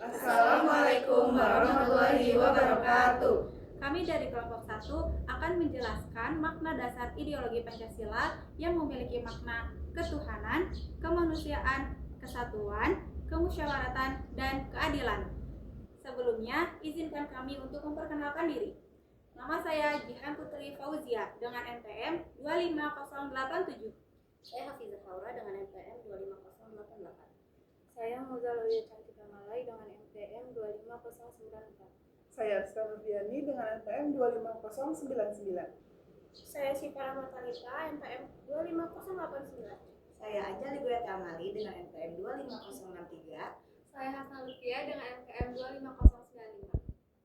Assalamualaikum warahmatullahi wabarakatuh. Kami dari kelompok 1 akan menjelaskan makna dasar ideologi Pancasila yang memiliki makna ketuhanan, kemanusiaan, kesatuan, kemusyawaratan, dan keadilan. Sebelumnya, izinkan kami untuk memperkenalkan diri. Nama saya Jihan Putri Fauzia dengan NPM 25087. Saya Hafizah Haura dengan NPM 25088. Saya Muzalawiyah Cantika Malai dengan NPM 25094. Saya Sarviani dengan NPM 25099. Saya Syifa Rahmatalita NPM 25089. Saya Ajal Liguyat Amali dengan NPM 25063. Saya Hasan Lutfia dengan NPM 25095.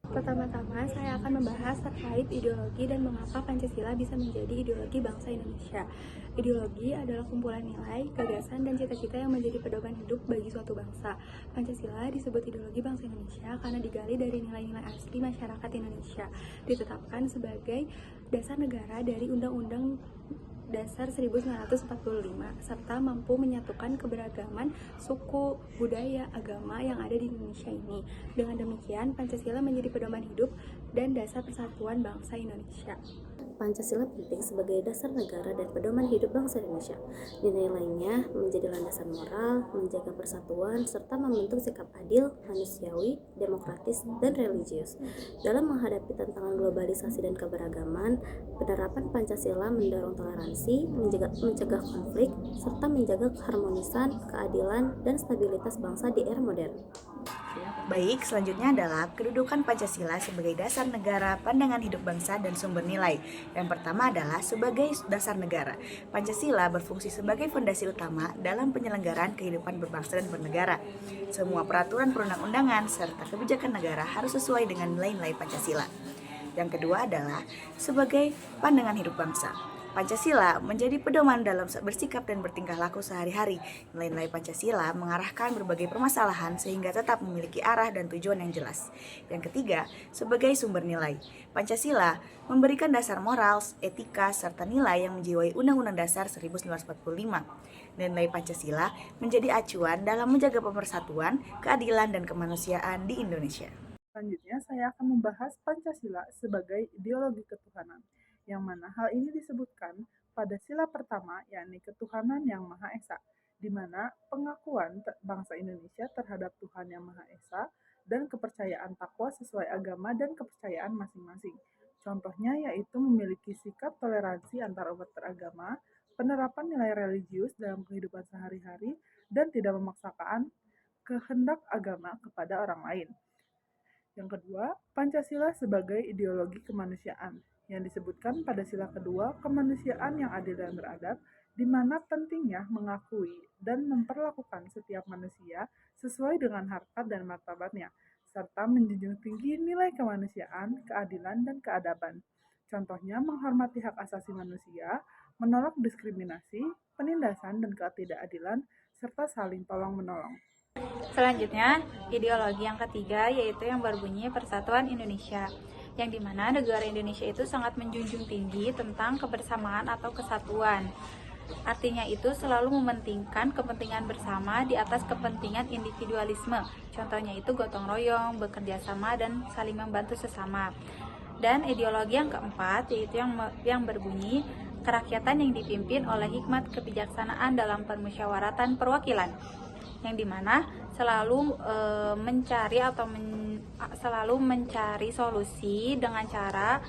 Pertama-tama, saya akan membahas terkait ideologi dan mengapa Pancasila bisa menjadi ideologi bangsa Indonesia. Ideologi adalah kumpulan nilai, gagasan, dan cita-cita yang menjadi pedoman hidup bagi suatu bangsa. Pancasila disebut ideologi bangsa Indonesia karena digali dari nilai-nilai asli masyarakat Indonesia, ditetapkan sebagai dasar negara dari Undang-Undang Dasar 1945, serta mampu menyatukan keberagaman suku, budaya, agama yang ada di Indonesia ini. Dengan demikian, Pancasila menjadi pedoman hidup dan dasar persatuan bangsa Indonesia. Pancasila penting sebagai dasar negara dan pedoman hidup bangsa Indonesia. Nilai lainnya menjadi landasan moral, menjaga persatuan, serta membentuk sikap adil, manusiawi, demokratis, dan religius. Dalam menghadapi tantangan globalisasi dan keberagaman, penerapan Pancasila mendorong toleransi, mencegah konflik, serta menjaga keharmonisan, keadilan, dan stabilitas bangsa di era modern. Baik, selanjutnya adalah kedudukan Pancasila sebagai dasar negara, pandangan hidup bangsa, dan sumber nilai. Yang pertama adalah sebagai dasar negara. Pancasila berfungsi sebagai fondasi utama dalam penyelenggaraan kehidupan berbangsa dan bernegara. Semua peraturan perundang-undangan serta kebijakan negara harus sesuai dengan nilai-nilai Pancasila. Yang kedua adalah sebagai pandangan hidup bangsa. Pancasila menjadi pedoman dalam bersikap dan bertingkah laku sehari-hari. Nilai-nilai Pancasila mengarahkan berbagai permasalahan sehingga tetap memiliki arah dan tujuan yang jelas. Yang ketiga, sebagai sumber nilai. Pancasila memberikan dasar moral, etika, serta nilai yang menjiwai Undang-Undang Dasar 1945. Nilai Pancasila menjadi acuan dalam menjaga pemersatuan, keadilan, dan kemanusiaan di Indonesia. Selanjutnya, saya akan membahas Pancasila sebagai ideologi ketuhanan, yang mana hal ini disebutkan pada sila pertama, yakni ketuhanan yang Maha Esa, di mana pengakuan bangsa Indonesia terhadap Tuhan yang Maha Esa dan kepercayaan takwa sesuai agama dan kepercayaan masing-masing. Contohnya yaitu memiliki sikap toleransi antar umat beragama, penerapan nilai religius dalam kehidupan sehari-hari, dan tidak memaksakan kehendak agama kepada orang lain. Yang kedua, Pancasila sebagai ideologi kemanusiaan, yang disebutkan pada sila kedua, kemanusiaan yang adil dan beradab, di mana pentingnya mengakui dan memperlakukan setiap manusia sesuai dengan harkat dan martabatnya, serta menjunjung tinggi nilai kemanusiaan, keadilan, dan keadaban. Contohnya menghormati hak asasi manusia, menolak diskriminasi, penindasan dan ketidakadilan, serta saling tolong-menolong. Selanjutnya, ideologi yang ketiga yaitu yang berbunyi Persatuan Indonesia, yang dimana negara Indonesia itu sangat menjunjung tinggi tentang kebersamaan atau kesatuan. Artinya itu selalu mementingkan kepentingan bersama di atas kepentingan individualisme. Contohnya itu gotong royong, bekerja sama, dan saling membantu sesama. Dan ideologi yang keempat yaitu yang berbunyi kerakyatan yang dipimpin oleh hikmat kebijaksanaan dalam permusyawaratan perwakilan, yang dimana selalu mencari solusi dengan cara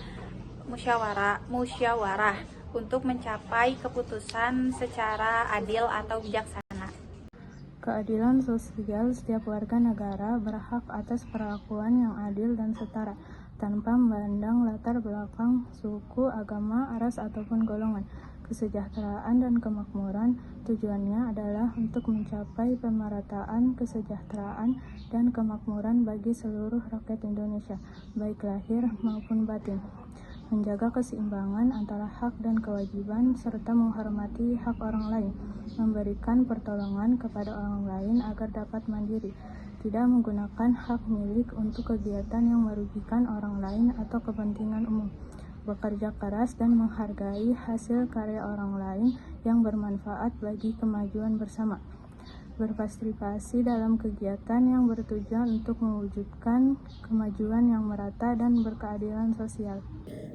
musyawarah untuk mencapai keputusan secara adil atau bijaksana. Keadilan sosial, setiap warga negara berhak atas perlakuan yang adil dan setara, tanpa memandang latar belakang, suku, agama, ras, ataupun golongan. Kesejahteraan dan kemakmuran tujuannya adalah untuk mencapai pemerataan kesejahteraan dan kemakmuran bagi seluruh rakyat Indonesia, baik lahir maupun batin. Menjaga keseimbangan antara hak dan kewajiban, serta menghormati hak orang lain, memberikan pertolongan kepada orang lain agar dapat mandiri, tidak menggunakan hak milik untuk kegiatan yang merugikan orang lain atau kepentingan umum, bekerja keras dan menghargai hasil karya orang lain yang bermanfaat bagi kemajuan bersama. berpartisipasi dalam kegiatan yang bertujuan untuk mewujudkan kemajuan yang merata dan berkeadilan sosial.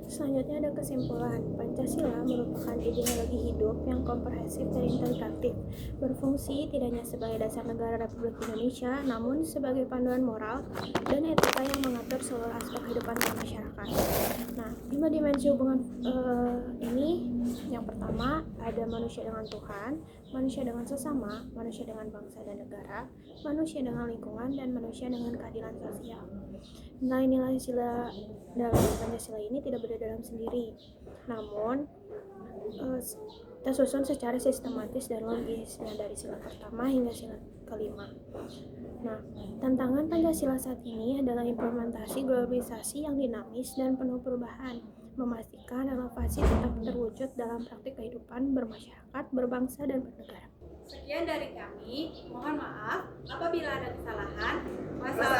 Selanjutnya ada kesimpulan, Pancasila merupakan ideologi hidup yang komprehensif dan integratif, berfungsi tidak hanya sebagai dasar negara Republik Indonesia, namun sebagai panduan moral dan etika yang mengatur seluruh aspek kehidupan masyarakat. Nah, 5 dimensi hubungan ini, yang pertama ada manusia dengan Tuhan, manusia dengan sesama, manusia dengan bangsa dan negara, manusia dengan lingkungan, dan manusia dengan keadilan sosial. Nilai-nilai sila dalam Pancasila ini tidak berdiri dalam sendiri, namun tersusun secara sistematis dan logis, dari sila pertama hingga sila kelima. Nah, tantangan Pancasila saat ini adalah implementasi globalisasi yang dinamis dan penuh perubahan, memastikan inovasi tetap terwujud dalam praktik kehidupan bermasyarakat, berbangsa, dan bernegara. Sekian dari kami, mohon maaf apabila ada kesalahan. Wassalamualaikum